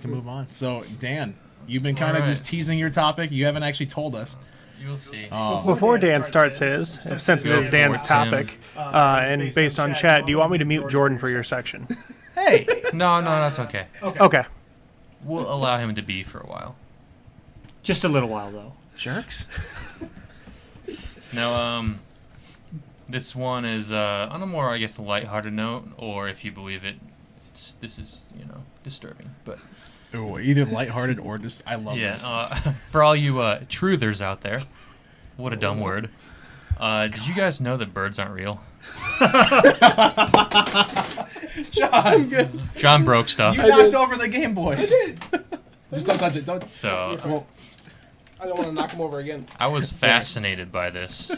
can move on. So, Dan, you've been kind of just teasing your topic. You haven't actually told us. You'll see. Before Dan starts his, since it is Dan's topic, and based on chat, do you want me to mute Jordan for your section? Hey! No, that's okay. Okay. We'll allow him to be for a while. Just a little while, though. Jerks. Now, this one is on a more, I guess, lighthearted note, or if you believe it, this is, disturbing. But Ooh, either lighthearted or just, I love this. For all you truthers out there, what a dumb word. Did you guys know that birds aren't real? John broke stuff. You knocked over the Game Boys. I did. Just don't touch it. Don't. So, I don't want to knock him over again. I was fascinated by this.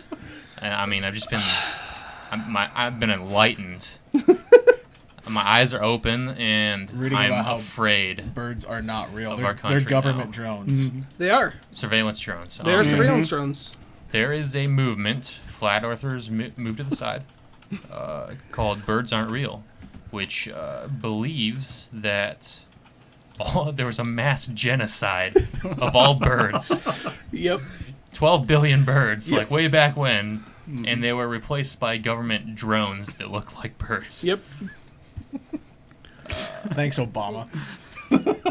I mean, I've been enlightened. My eyes are open, and I'm afraid. Birds are not real. Of our country they're government now. drones. Mm-hmm. They are. Surveillance drones. They are surveillance drones. There is a movement, flat earthers move to the side, called Birds Aren't Real, which believes that there was a mass genocide of all birds. Yep. 12 billion birds, like way back when, and they were replaced by government drones that look like birds. Yep. Thanks, Obama.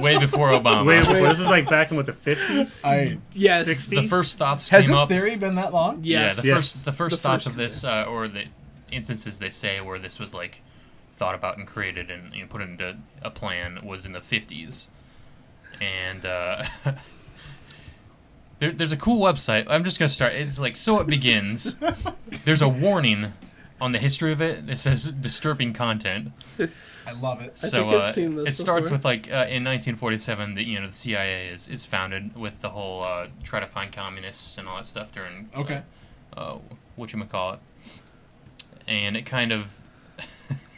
Way before Obama. Wait, this was like back in the 50s? Yes. 60s? The first thoughts Has came this up. theory been that long? Yes. Yeah, the first thoughts of this, or the instances they say where this was like thought about and created and put into a plan was in the 50s. And there's a cool website. I'm just going to start. It's like, So It Begins. There's a warning on the history of it. It says disturbing content. I love it. So I've seen this it starts before. with like in 1947, the CIA is founded with the whole try to find communists and all that stuff during whatchamacallit. And it kind of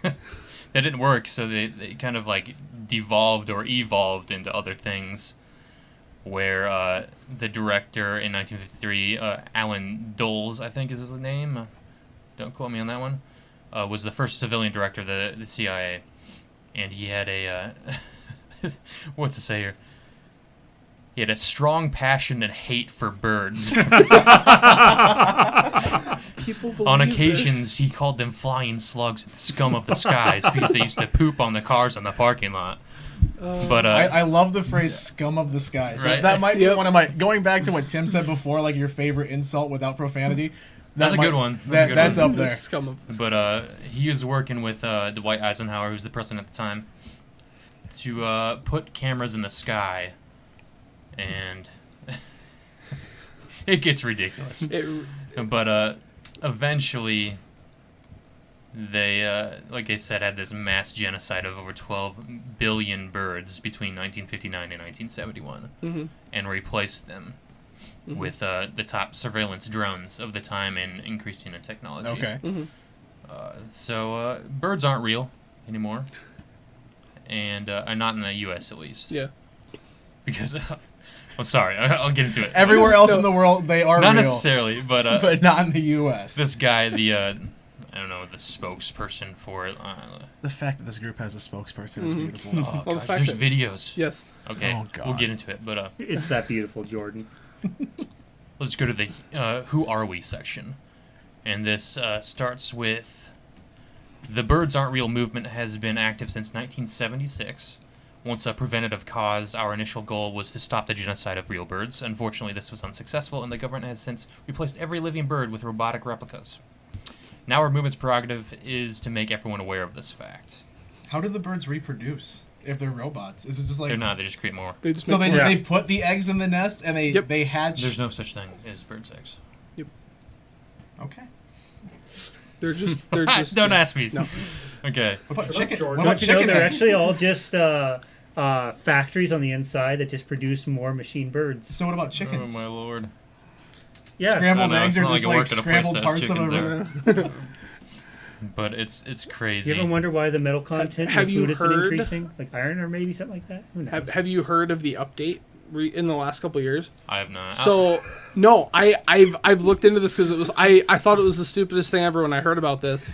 that didn't work, so they kind of like devolved or evolved into other things. Where the director in 1953, Alan Dulles, I think is his name, don't quote me on that one, was the first civilian director of the CIA. And he had a, what's to say here? He had a strong passion and hate for birds. On occasions, he called them flying slugs, the scum of the skies, because they used to poop on the cars in the parking lot. But I love the phrase "scum of the skies." Right? That might be one of my. Going back to what Tim said before, like your favorite insult without profanity. That's a good one. That's up there. Scum of But he was working with Dwight Eisenhower, who was the president at the time, to put cameras in the sky, and it gets ridiculous. But eventually, they, like I said, had this mass genocide of over 12 billion birds between 1959 and 1971, and replaced them with the top surveillance drones of the time and increasing in technology. Okay. So birds aren't real anymore, and are not in the U.S. at least. Yeah. Because I'm sorry, I'll get into it. Everywhere else in the world, they are not real. necessarily, but but not in the U.S. This guy, the spokesperson for it. The fact that this group has a spokesperson is beautiful. Oh, Well, the gosh. fact There's videos. Yes. Okay, Oh, God. we'll get into it, but It's that beautiful, Jordan. let's go to the Who Are We section. And this starts with, the Birds Aren't Real movement has been active since 1976. Once a preventative cause, our initial goal was to stop the genocide of real birds. Unfortunately, this was unsuccessful, and the government has since replaced every living bird with robotic replicas. Now our movement's prerogative is to make everyone aware of this fact. How do the birds reproduce if they're robots? Is it just like They're not, they just create more. They just So make they put the eggs in the nest and they hatch. There's no such thing as bird's eggs. Okay. They're just Don't ask me. No. Okay. What about chicken? What Don't about you know chicken they're eggs? actually all just factories on the inside that just produce more machine birds? So what about Oh chickens? my lord. Yeah. Scrambled I know, eggs it's are not just like I like work at a place scrambled that has parts of chickens a there. But it's crazy. You ever wonder why the metal content have of you food has been heard- increasing? Like iron or maybe something like that? Who knows? Have you heard of the update in the last couple of years? I have not. So no, I've looked into this because it was I thought it was the stupidest thing ever when I heard about this.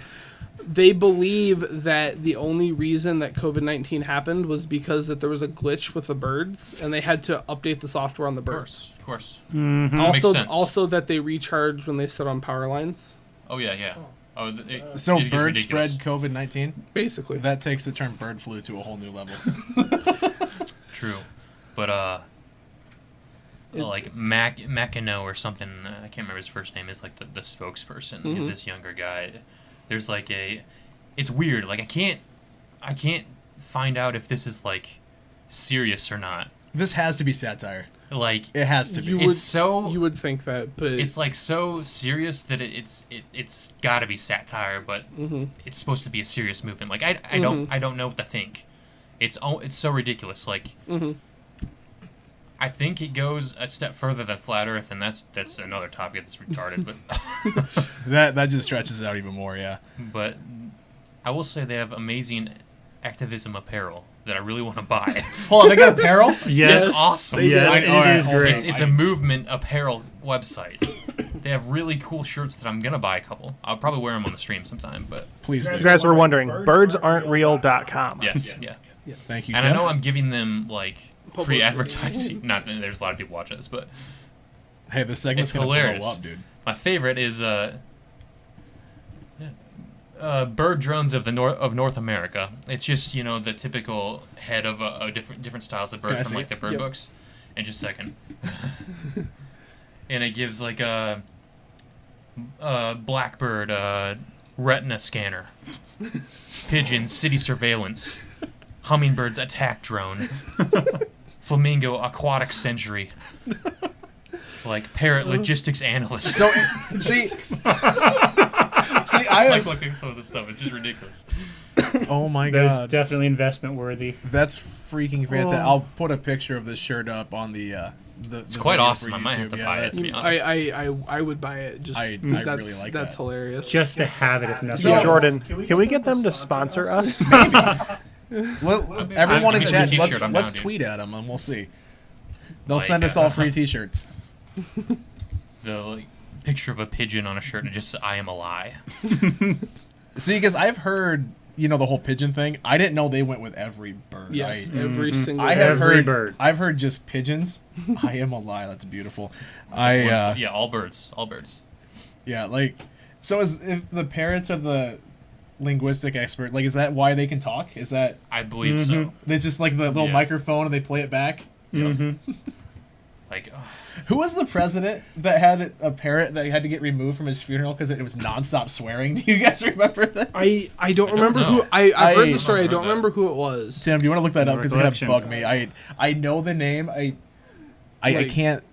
They believe that the only reason that COVID-19 happened was because that there was a glitch with the birds, and they had to update the software on the birds. Of course. Mm-hmm. Makes sense. Also that they recharge when they sit on power lines. Oh yeah. Oh, So it gets birds spread ridiculous. COVID-19. Basically. That takes the term bird flu to a whole new level. True, but like Macino or something. I can't remember his first name. Is like the spokesperson. He's this younger guy. There's like it's weird. Like I can't find out if this is like serious or not. This has to be satire. Like It has to be. It's so You would think that, but it's like so serious that it's got to be satire, but it's supposed to be a serious movement. Like I don't know what to think. It's so ridiculous. Like I think it goes a step further than flat Earth, and that's another topic that's retarded. But that just stretches it out even more. Yeah. but I will say they have amazing activism apparel that I really want to buy. Hold on, they got apparel. Yes. It's awesome. Yes, All it right, is hold on. great. It's a movement apparel website. They have really cool shirts that I'm gonna buy a couple. I'll probably wear them on the stream sometime. But Please do. You guys were wondering, birdsaren'treal.com. yes, yeah. Thank you, And Tim. I know I'm giving them like free Publicity. advertising. Not that there's a lot of people watching this, but Hey, this segment's It's gonna hilarious. blow up, dude. my favorite is bird drones of North America. It's just the typical head of a different styles of Can I bird see from like it? the bird Yep. books. And just a second. And it gives like a blackbird retina scanner, pigeon city surveillance, hummingbirds attack drone, flamingo aquatic sentry, like parrot logistics analyst. So see, I like have. looking at some of this stuff. It's just ridiculous. Oh my That is god, definitely investment worthy. that's freaking fantastic. I'll put a picture of this shirt up on the. It's quite awesome. I might have to buy it, to be honest. I would buy it just I because really that's like that's that. hilarious. Just to have it, if nothing So- else. Jordan, can we get them to sponsor us? Everyone in I'll chat, give me a t-shirt, I'm let's down, dude. tweet at them and we'll see. They'll Like, send us all free T-shirts. The picture of a pigeon on a shirt and it just says, "I am a lie." See, because I've heard the whole pigeon thing. I didn't know they went with every bird. Yes, I every single. have Every heard. bird. I've heard just pigeons. I am a lie. That's beautiful. I Yeah, all birds. All birds. yeah, like so. If the parrots are the linguistic expert, like, is that why they can talk? Is that I believe so. they just like the little Yeah. microphone and they play it back? Like, Who was the president that had a parrot that had to get removed from his funeral because it was nonstop swearing? Do you guys remember that? I don't remember know. who I've heard the story. I remember don't that. remember who it was. Tim, do you want to look that up because it's Recollection. gonna bug me? I know the name. I Like- can't.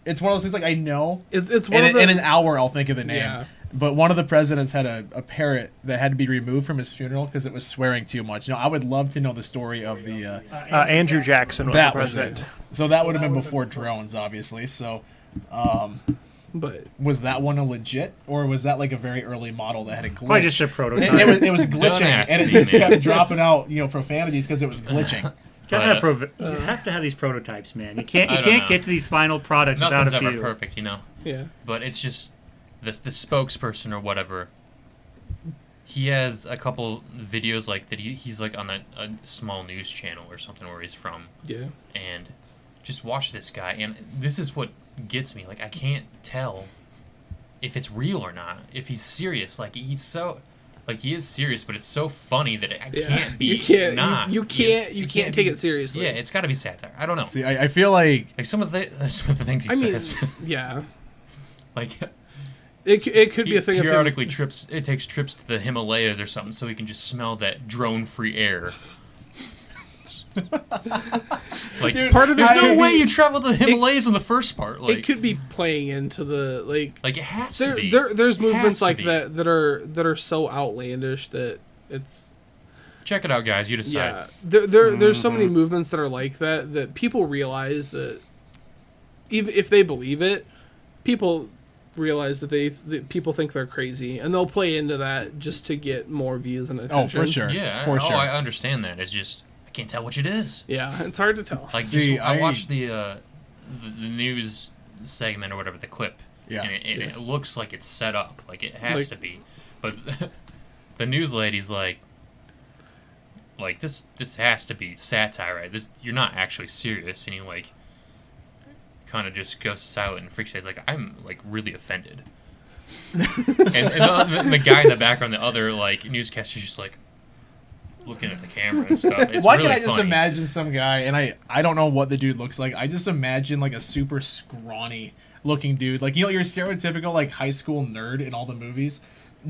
It's one of those things like I know. It's one And of the. in an hour, I'll think of the name. Yeah. But one of the presidents had a parrot that had to be removed from his funeral because it was swearing too much. I would love to know the story of the. Andrew Jackson was the That was president. it. So that would have been before drones, obviously. So, But was that one a legit, or was that like a very early model that had a glitch? Probably just a prototype. It was glitching, ask and it me, just man. kept dropping out, profanities because it was glitching. You have to have these prototypes, man. You can't I don't know. get to these final products nothing's without a ever few. perfect, yeah, But it's just the spokesperson or whatever. He has a couple videos like that. He's like on a small news channel or something where he's from, yeah. and just watch this guy. And this is what gets me. Like, I can't tell if it's real or not. If he's serious, like he's so. Like, he is serious, but it's so funny that I can't be You can't. not. You can't take it seriously. Yeah, it's got to be satire. I don't know. See, I feel like Like some of the things he I mean, says. yeah. Like, It could be he a thing. periodically takes trips to the Himalayas or something so he can just smell that drone-free air. Like, Dude, part of it there's no could way be- you travel to the Himalayas in the first part. Like, It could be playing into the like it has to be. There's It movements has to like be. that are so outlandish that it's Check it out, guys. You decide. yeah. There's so many movements that are like that people realize that even if they believe it, people realize that people think they're crazy and they'll play into that just to get more views and attention. oh, for sure, Yeah, for sure. I understand that. It's just I can't tell which it is. Yeah, it's hard to tell. Like, See, I I- watched the news segment or whatever, the clip. Yeah. And it looks like it's set up, like it has Like- to be. But the news lady's like this has to be satire, right? You're not actually serious, and he like kind of just goes silent and freaks out. He's like, I'm like really offended. and the guy in the background, the other like newscaster's just like looking at the camera and stuff. It's Why really can I just funny. imagine some guy, and I don't know what the dude looks like. I just imagine like a super scrawny looking dude, like your stereotypical like high school nerd in all the movies.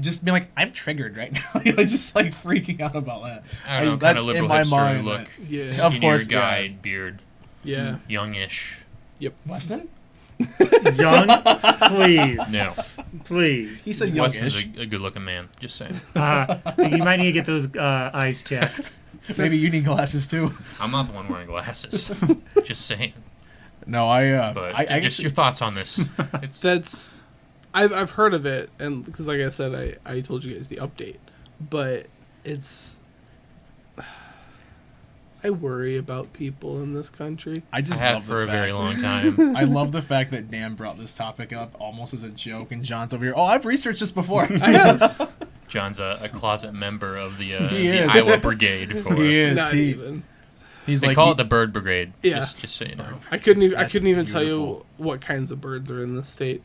Just being like, I'm triggered right now. Just like freaking out about that. I don't know, kind That's of liberal in my hipster mind. look. Yeah. Skinnier Of course, guy, yeah. beard, Yeah. youngish. Weston? Young, please, No, please. He said Weston's youngish. a good-looking man. Just saying. You might need to get those eyes checked. Maybe you need glasses too. I'm not the one wearing glasses. Just saying. No, But I just your thoughts on this. It's That's I've heard of it, and because like I said, I told you guys the update, but it's I worry about people in this country. I just I have love for the a fact. very long time. I love the fact that Dan brought this topic up almost as a joke, and John's over here. Oh, I've researched this before. I have John's a closet member of the He is. Iowa Brigade. For He is. not even. He's They like call it the Bird Brigade. Yeah. Just so you know. I couldn't even That's tell you beautiful. what kinds of birds are in the state,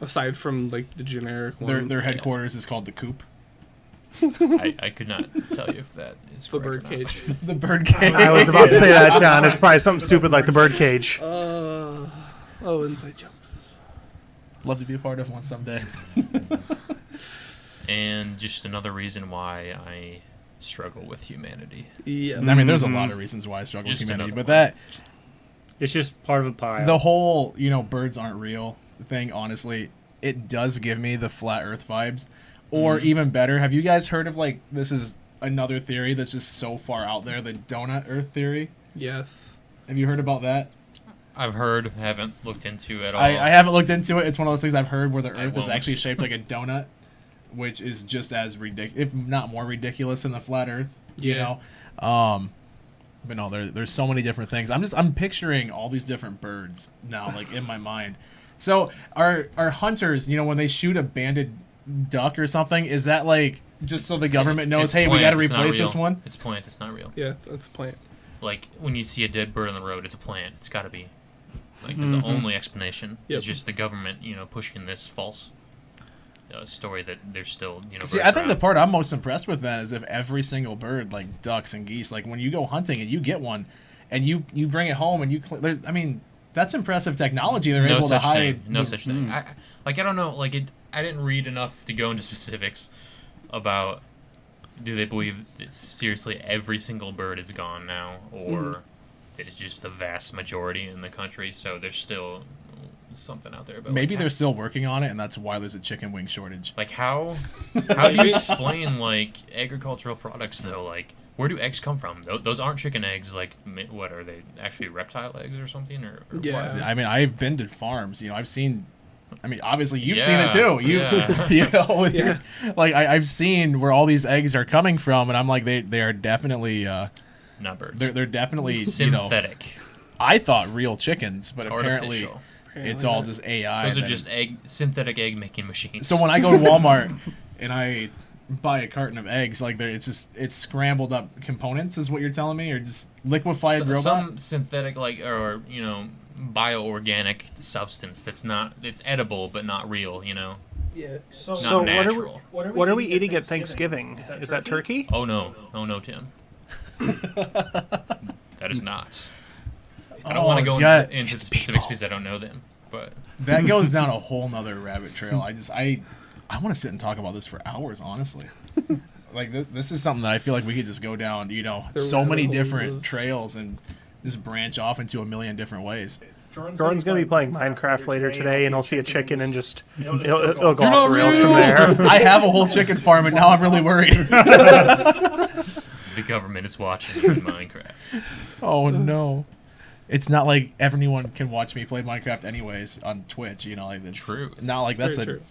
aside from like the generic ones. their headquarters is called the Coop, I could not tell you if that is the correct bird or not. cage. the bird cage. I was about to say that, John. It's probably something stupid like the birdcage. Inside jokes. Love to be a part of one someday. And just another reason why I struggle with humanity. Yeah. I mean, there's a lot of reasons why I struggle with Just humanity, another but one. that It's just part of a pile. the whole birds aren't real thing, honestly, it does give me the flat Earth vibes. Or even better, have you guys heard of like this is another theory that's just so far out there, the donut Earth theory? Yes. Have you heard about that? I've heard, haven't looked into at all. I haven't looked into it. It's one of those things I've heard where the I Earth is won't. actually shaped like a donut, which is just as ridiculous, if not more ridiculous, than the flat Earth. You Yeah. know, but no, there's so many different things. I'm picturing all these different birds now, like in my mind. So our hunters, when they shoot a banded duck or something, is that like just so the government knows, It's hey, we plant, got to it's not replace this real. one? It's plant, it's not real. Yeah, that's a plant. Like, when you see a dead bird on the road, it's a plant. It's got to be. Like, that's the only explanation. Yep. It's just the government, pushing this false story that there's still, See, birds I think the around. part I'm most impressed with then is if every single bird, like ducks and geese, like when you go hunting and you get one, and you bring it home and I mean, that's impressive technology. They're no able to such hide. thing. No such thing. I don't know. Like, I didn't read enough to go into specifics about do they believe that seriously every single bird is gone now, or that it's just the vast majority in the country, so there's still something out there about Maybe like, they're still working on it, and that's why there's a chicken wing shortage. like how do you explain like agricultural products though? Like, where do eggs come from? Those aren't chicken eggs. Like, what are they actually, reptile eggs or something? Or Yeah. what? I mean, I've been to farms. I've seen. I mean, obviously, you've seen Yeah, it too. yeah. With Yeah. like I've seen where all these eggs are coming from, and I'm like, they are definitely Not birds. they're definitely synthetic, I thought real chickens, but apparently artificial. it's all just AI. Those are that- just synthetic egg making machines. So when I go to Walmart and I buy a carton of eggs, like it's scrambled up components, is what you're telling me, or just liquefied robot? Some synthetic, like, or bioorganic substance it's edible but not real. Yeah. So Not natural. what are we eating at Thanksgiving? Is that turkey? Oh no, Tim. That is not. I don't want to go into the specifics because I don't know them, but That goes down a whole nother rabbit trail. I want to sit and talk about this for hours, honestly. Like this is something that I feel like we could just go down, so many rabbit holes different of- trails and just branch off into a million different ways. Jordan's gonna be playing Minecraft later today, and he'll see a chicken and just it'll go You're off the not rails real. from there. I have a whole chicken farm, and now I'm really worried. the government is watching in Minecraft. Oh no. It's not like everyone can watch me play Minecraft anyways on Twitch, like it's True. not like that's Very a true.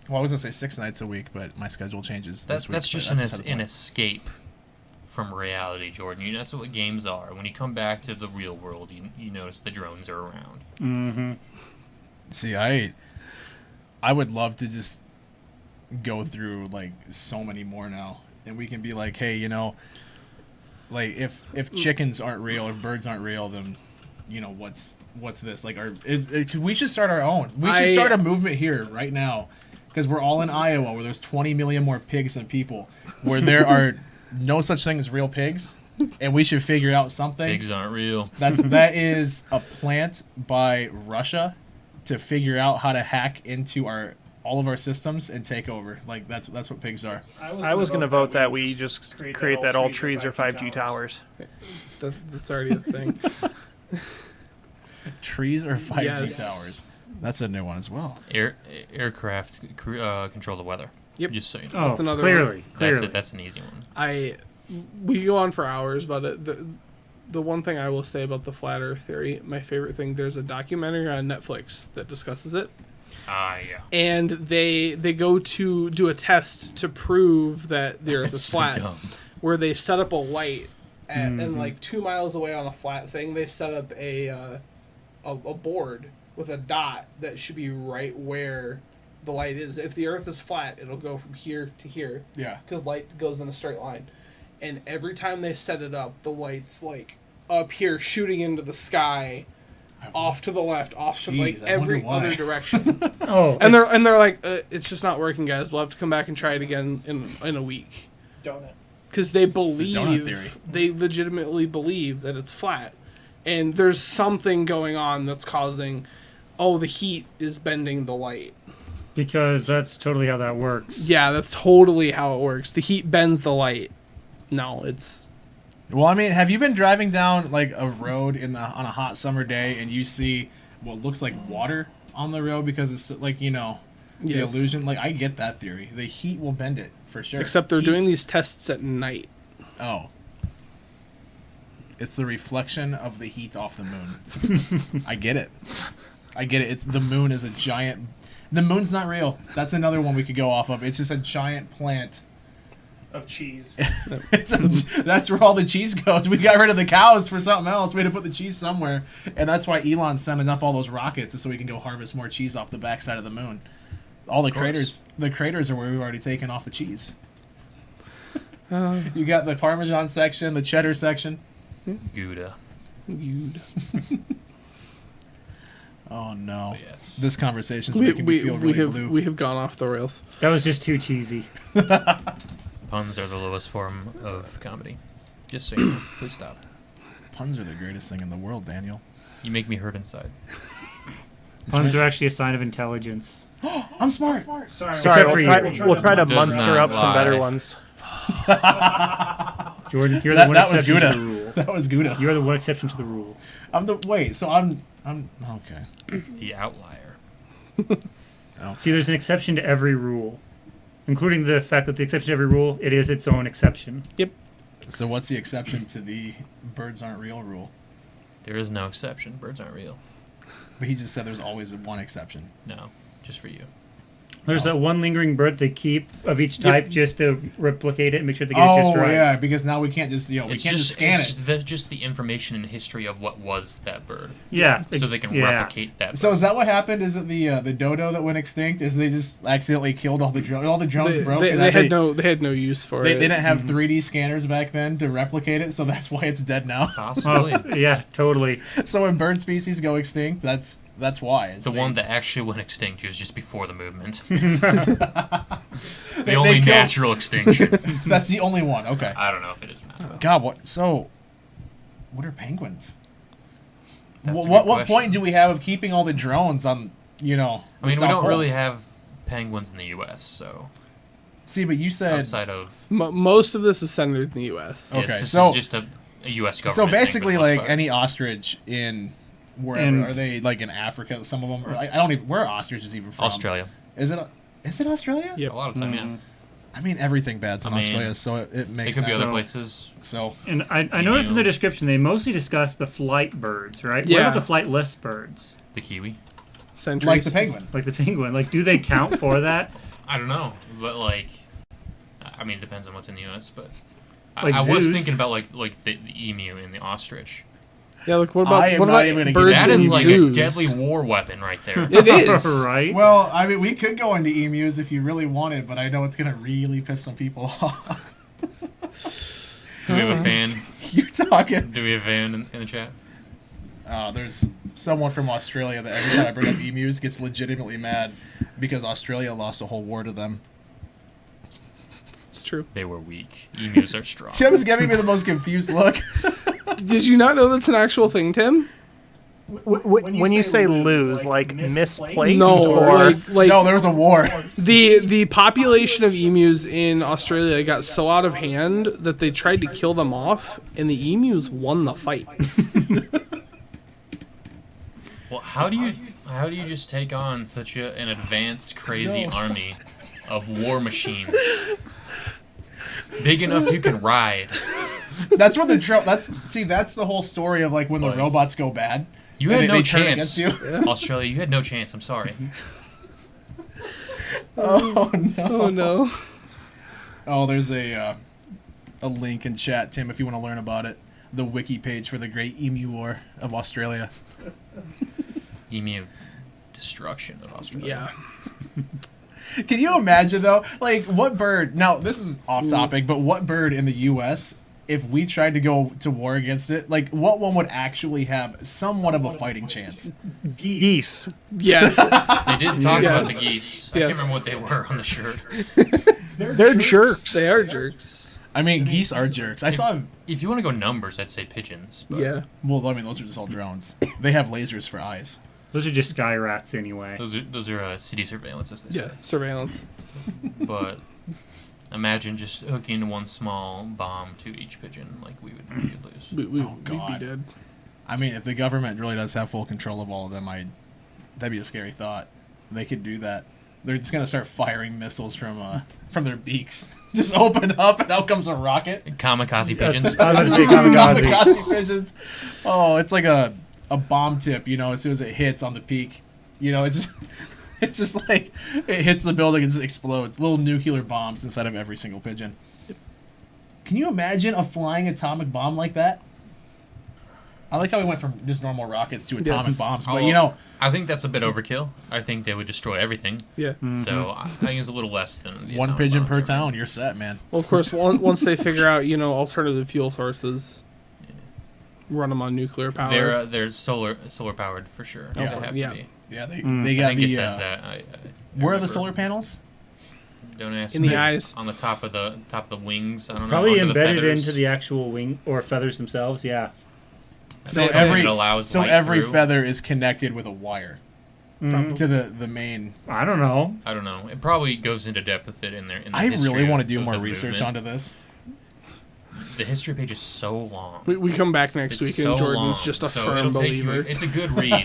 well, I was gonna say 6 nights a week, but my schedule changes this week. That's but just beside the an point. escape from reality, Jordan. That's what games are. When you come back to the real world, you notice the drones are around. See, I would love to just go through like so many more now, and we can be like, hey, you know, like if chickens aren't real, if birds aren't real, then you know what's this like? We should start our own. We should start a movement here right now, because we're all in Iowa, where there's 20 million more pigs than people, where there are no such thing as real pigs, and we should figure out something. Pigs aren't real. That is a plant by Russia to figure out how to hack into all of our systems and take over. Like that's what pigs are. I was going to vote that we just create that all trees are 5G towers. That's already a thing. Trees or 5G Yes. towers? That's a new one as well. Aircraft control the weather. Yep. Just so you know. Oh, That's another clearly. That's an easy one. We could go on for hours about it. The one thing I will say about the flat Earth theory, my favorite thing, there's a documentary on Netflix that discusses it. Ah, yeah. And they go to do a test to prove that the Earth is It's so flat, dumb. where they set up a light and like 2 miles away on a flat thing, they set up a board with a dot that should be right where the light is. If the Earth is flat, it'll go from here to here. Yeah. Because light goes in a straight line. And every time they set it up, the light's like up here shooting into the sky, off to the left, off to like Jeez, I wonder every why. other direction. Oh, and they're like, it's just not working, guys. We'll have to come back and try it again in a week. Donut. Because they donut believe, theory. they legitimately believe that it's flat. And there's something going on that's causing, the heat is bending the light. because that's totally how that works. Yeah, that's totally how it works. The heat bends the light. No, it's... Well, I mean, have you been driving down like a road on a hot summer day and you see what looks like water on the road because it's like, you know, the Yes. illusion? Like, I get that theory. The heat will bend it for sure. Except they're Heat- doing these tests at night. Oh. It's the reflection of the heat off the moon. I get it. It's the moon is a giant. The moon's not real. That's another one we could go off of. It's just a giant plant. Of cheese. That's where all the cheese goes. We got rid of the cows for something else. We had to put the cheese somewhere, and that's why Elon's sending up all those rockets so we can go harvest more cheese off the backside of the moon. All the craters are where we've already taken off the cheese. You got the Parmesan section, the cheddar section. Gouda. You'd... Oh no! But yes. This conversation's making me feel really blue. we have gone off the rails. That was just too cheesy. Puns are the lowest form of comedy. Just so you know. Please stop. Puns are the greatest thing in the world, Daniel. You make me hurt inside. Puns are actually a sign of intelligence. I'm smart. Sorry, Except for we'll try to Does monster not up some better lie. ones. Jordan, you're the one That was exception to Gouda. the rule. That was Gouda. You're the one exception to the rule. I'm okay. The outlier. See, there's an exception to every rule, including the fact that the exception to every rule, it is its own exception. So what's the exception to the birds aren't real rule? There is no exception. Birds aren't real. But he just said there's always one exception. No. Just for you. There's that one lingering bird they keep of each type just to replicate it and make sure they get it just right. Yeah, because now we can't just we can't just scan it's it. just the information and history of what was that bird. Yeah. So they can yeah. replicate that bird. So is that what happened? Is it the dodo that went extinct? Is they just accidentally killed all the drones? All the drones broke. They and had they, no use for They it. didn't have 3D scanners back then to replicate it, so that's why it's dead now. Possibly. Oh, yeah, totally. So when bird species go extinct, that's why. The one that actually went extinct was just before the movement. The They only killed- natural extinction. That's the only one. Okay. I don't know if it is or not. but God, what are penguins? that's a good What question. point do we have of keeping all the drones on? I mean, the we South don't Pole? really have penguins in the U.S., so See, but you said outside of Most of this is centered in the U.S. Okay, yes, this so- is just a U.S. government. so. thing for the Basically, most like part. any ostrich in wherever And- are they like in Africa? Some of them, or I don't even. Where are ostriches even from? Australia, Is it Australia? Yep. a lot of time, yeah. I mean, everything bad's in I mean, Australia, so it It makes could be sense. other places. So And I noticed in the description they mostly discuss the flight birds, right? What Yeah. about the flightless birds? The kiwi. Centuries. like the penguin. Like the penguin. Like, do they count for that? I don't know, but like, I mean, it depends on what's in the U.S. But Like I was zoos. thinking about like the emu and the ostrich. Yeah, like what I am about not even gonna get birds That in is like zoos? a deadly war weapon right there. It is. Right? Well, I mean, we could go into emus if you really wanted, but I know it's gonna really piss some people off. Do we have a fan? You're talking. Do we have a fan in the chat? There's someone from Australia that every time I bring up emus gets legitimately mad because Australia lost a whole war to them. It's true. They were weak. Emus are strong. Tim's giving me the most confused look. Did you not know that's an actual thing, Tim? When you say lose, like misplaced? No, or like No, there was a war. the population of emus in Australia got so out of hand that they tried to kill them off, and the emus won the fight. Well, how do you just take on such an advanced, crazy army of war machines? Big enough you can ride. That's what that's the whole story of like when the Boy. robots go bad. You and had no they turn chance. against you. Australia, you had no chance. I'm sorry. Oh no. Oh no! Oh, there's a link in chat, Tim, if you want to learn about it. The wiki page for the Great Emu War of Australia. Emu destruction of Australia. Yeah, Can you imagine though? Like what bird? Now this is off topic, but what bird in the U.S. if we tried to go to war against it, like what one would actually have somewhat of a fighting chance? geese. yes. They did talk about the Yes. geese. I Yes. can't remember what they were on the shirt. They're jerks. They are jerks. I mean, geese are jerks. I saw. If you want to go numbers, I'd say pigeons. But Yeah. Well, I mean, those are just all drones. They have lasers for eyes. Those are just sky rats anyway. Those are city surveillance, as they Yeah. say. Surveillance. But imagine just hooking one small bomb to each pigeon, like we'd lose. We'd God. be dead. I mean, if the government really does have full control of all of them, that'd be a scary thought. They could do that. They're just gonna start firing missiles from their beaks. Just open up and out comes a rocket. Kamikaze pigeons. I was about to say kamikaze. Kamikaze pigeons. Oh, it's like a bomb tip. You know, as soon as it hits on the peak, you know, it's just like it hits the building and just explodes. Little nuclear bombs inside of every single pigeon. Can you imagine a flying atomic bomb like that? I like how we went from just normal rockets to atomic Yes. bombs, Oh, but you know, I think that's a bit overkill. I think they would destroy everything. Yeah. So I think it's a little less than the one atomic pigeon bomb per there. town, you're set, man. Well, of course, once they figure out, alternative fuel sources, run them on nuclear power. They're solar powered for sure. Yeah. They have Yeah. to be. Yeah, they I got think the. it says that. I Where are the remember. solar panels? Don't ask In me. the eyes. On the top of the wings. I don't know. Probably under the embedded feathers. into the actual wing or feathers themselves. Yeah. So Something every that allows so light every through. feather is connected with a wire Mhm. to the main. I don't know. I don't know. It probably goes into depth with it in there. I really want to do more research onto this. The history page is so long. We come back next It's week and so Jordan's long, just a so firm it'll take you- believer. it's a good read.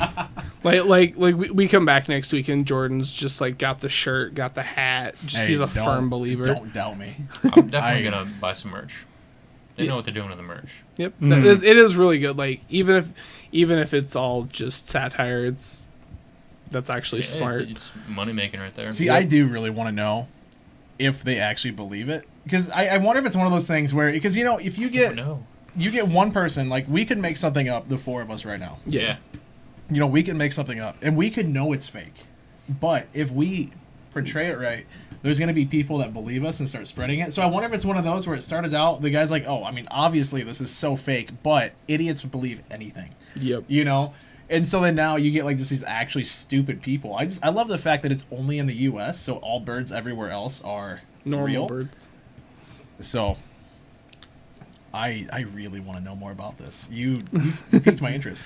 Like we come back next week and Jordan's just like got the shirt, got the hat. Just Hey, he's a don't- firm believer. Don't doubt me. I'm definitely I- gonna buy some merch. They know what they're doing with the merch. Yep, Mhm. it is really good. Like even if it's all just satire, that's actually Yeah, smart. It's money making right there. See, Yeah. I do really want to know if they actually believe it, because I wonder if it's one of those things where, because if you get No. one person, like we could make something up, the four of us right now. Yeah. We can make something up and we could know it's fake, but if we portray it right, there's going to be people that believe us and start spreading it. So I wonder if it's one of those where it started out, the guy's like, oh, I mean, obviously this is so fake, but idiots believe anything, Yep. and so then now you get like just these actually stupid people. I love the fact that it's only in the U.S., so all birds everywhere else are Normal real. birds. So I really want to know more about this. You piqued my interest.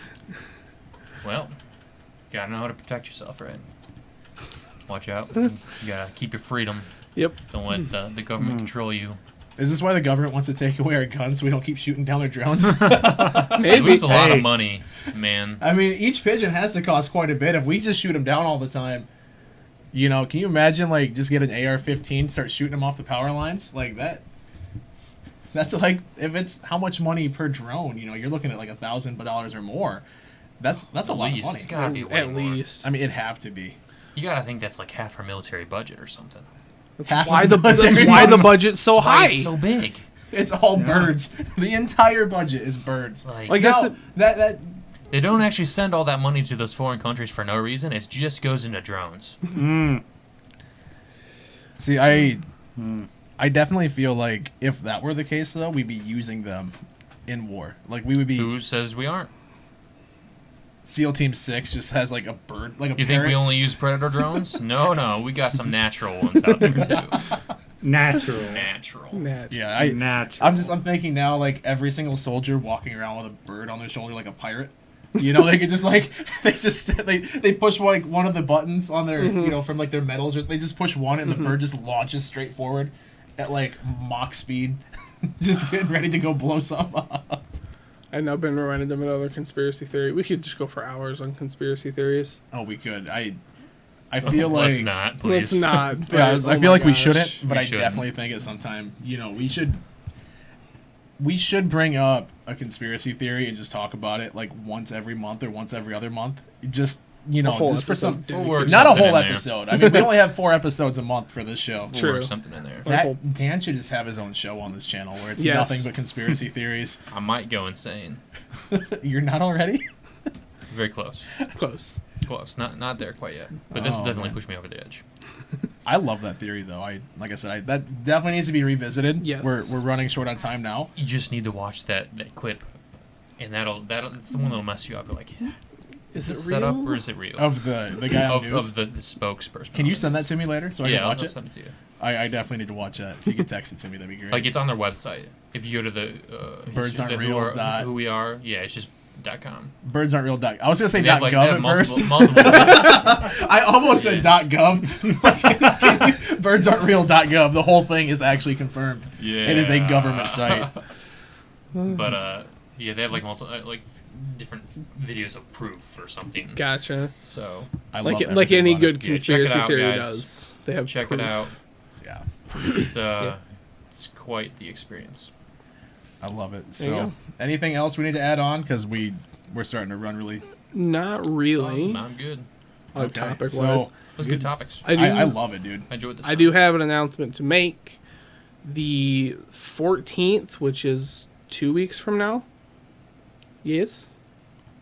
Well, you gotta know how to protect yourself, right? Watch out. You gotta keep your freedom. Yep. Don't let the government control you. Is this why the government wants to take away our guns so we don't keep shooting down their drones? They Maybe. lose a lot Hey. of money, man. I mean, each pigeon has to cost quite a bit. If we just shoot them down all the time, can you imagine, like, just get an AR-15, start shooting them off the power lines? Like, that's like, if it's how much money per drone, you're looking at like $1,000 or more. That's a lot of Least. money. It's gotta be way At more. least. I mean, it'd have to be. You gotta think that's like half our military budget or something. Half Why of that's military why the budget. budget's so That's why high. it's so big. It's all birds. The entire budget is birds. Like, I guess Now, that they don't actually send all that money to those foreign countries for no reason. It just goes into drones. see, I definitely feel like if that were the case, though, we'd be using them in war. Like we would be. Who says we aren't? SEAL Team 6 just has like a bird, like a You think parrot. we only use Predator drones? No, we got some natural ones out there too. Natural. Natural. Yeah, Natural. I'm thinking now like every single soldier walking around with a bird on their shoulder like a pirate. You know, they could just like they push like one of the buttons on their from like their medals, or they just push one and the bird just launches straight forward at like Mach speed, just getting ready to go blow something up. I've now been reminded of another conspiracy theory. We could just go for hours on conspiracy theories. Oh, we could. I feel like Let's not, please. Let's not. Yeah, but, I oh feel my like we gosh. shouldn't, but We I shouldn't. definitely think at some time, we should bring up a conspiracy theory and just talk about it like once every month or once every other month. Just A whole just for some, episode We'll work not a something whole in there. episode. I mean, we only have 4 episodes a month for this show. We'll True. work something in there. That Dan should just have his own show on this channel where it's Yes. nothing but conspiracy theories. I might go insane. You're not already? Very close. Close. Close. Not there quite yet. But this Oh, will definitely man. push me over the edge. I love that theory though. Like I said, that definitely needs to be revisited. Yes. We're running short on time now. You just need to watch that clip, and that'll it's the one that'll mess you up. You're like, Is is it it set up real? or is it real? Of the guy on news. of the spokesperson. Can you send that to me later so I Yeah, can I'll watch it? send it to you. I definitely need to watch that. If you could text it to me, that'd be great. Like, it's on their website. If you go to the Birds history- Aren't the Real dot- who we are, yeah, it's just .com. Birds aren't real. I was gonna say They have, .gov they have at multiple, first. multiple I almost said .gov. Birds aren't real. .gov. The whole thing is actually confirmed. Yeah. It is a government site. But yeah, they have like multiple different videos of proof or something. Gotcha. So I Like love like everything any about it. good Yeah, check it conspiracy out, theory guys. does. They have check proof. it out. Yeah, It's Yeah. it's quite the experience. I love it. There you So, go. anything else we need to add on? Because we're starting to run really. Not really. I'm good. Topic so wise. Those good topics. I love it, dude. I enjoyed this. I do have an announcement to make. The 14th, which is 2 weeks from now. Yes.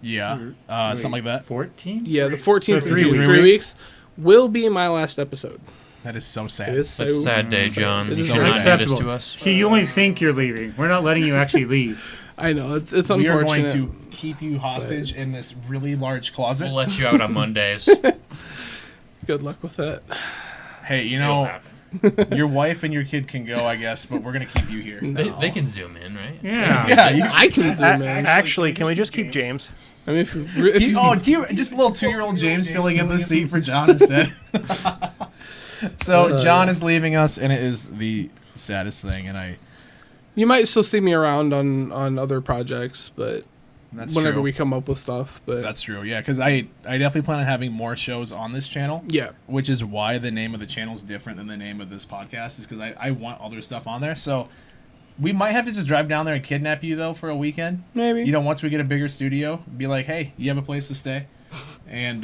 Yeah, something like that. 14? Yeah, the 14th, So which is 3 3 weeks. weeks, will be my last episode. That is so sad. It is so That's a sad day, John. This You is should very not do this acceptable. to us. See, you only think you're leaving. We're not letting you actually leave. I know it's We are going unfortunate. to keep you hostage in this really large closet. We'll let you out on Mondays. Good luck with that. Hey, you It'll know, happen. your wife and your kid can go, I guess, but we're gonna keep you here. They can zoom in, right? Yeah. Yeah, you, I can zoom in. Actually, can we just keep James? I mean, just a little 2-year-old James filling in the seat for John instead. So John is leaving us, and it is the saddest thing. And you might still see me around on other projects, but that's whenever true. we come up with stuff. But That's true. Yeah, because I definitely plan on having more shows on this channel. yeah, Which is why the name of the channel is different than the name of this podcast, is because I want other stuff on there. So we might have to just drive down there and kidnap you though for a weekend. maybe. You know, once we get a bigger studio, be like, hey, you have a place to stay, and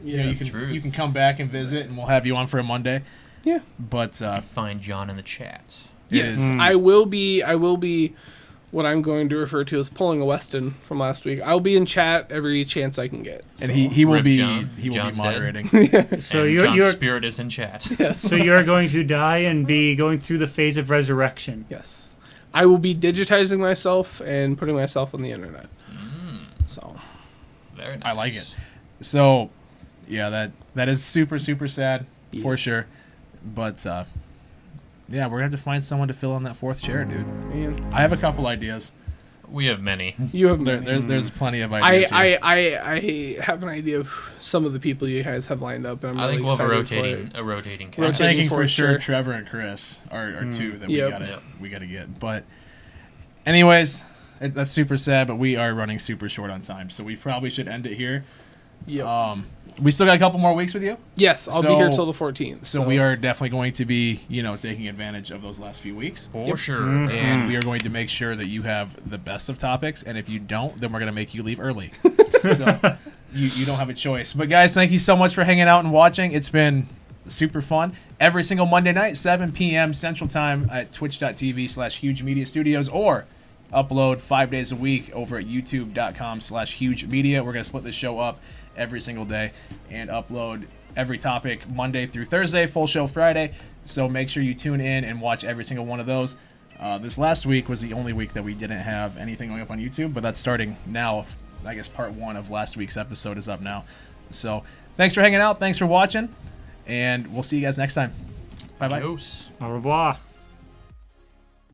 you know, Yeah. True. you can come back and visit, and we'll have you on for a Monday. Yeah. But Find John in the chat. it Yes, is- I will be what I'm going to refer to as pulling a Weston from last week. I'll be in chat every chance I can get. and he will Rip be John. he will John's be dead. moderating. So And you're, John's spirit is in chat. Yes. so you're going to die and be going through the phase of resurrection. Yes. I will be digitizing myself and putting myself on the internet. So Very nice. I like it. So yeah, that is super sad for Yes. sure. But yeah, we're gonna have to find someone to fill in that 4th chair, dude. man, I have a couple ideas. We have many. you have There's plenty of I, ideas. here. I have an idea of some of the people you guys have lined up, and I'm I really think we'll have a excited for rotating it. a rotating I'm cast. rotating thinking for for sure sure. Trevor and Chris are 2 that Yep. Yep. we gotta get. But anyways, that's super sad, but we are running super short on time, so we probably should end it here. Yep. We still got a couple more weeks with you, Yes, I'll be here so- till the 14th. so we are definitely going to be, taking advantage of those last few weeks. For sure. And we are going to make sure that you have the best of topics, and if you don't, then we're going to make you leave early. So you don't have a choice. But guys, thank you so much for hanging out and watching. It's been super fun. Every single Monday night, 7 p.m. Central Time at twitch.tv/Huge Media Studios, or upload 5 days a week over at youtube.com/Huge Media. We're going to split this show up every single day and upload every topic Monday through Thursday, full show Friday. So make sure you tune in and watch every single one of those. This last week was the only week that we didn't have anything going up on YouTube, but that's starting now. I guess part 1 of last week's episode is up now. So thanks for hanging out. Thanks for watching. And we'll see you guys next time. Bye-bye. Adios. Au revoir.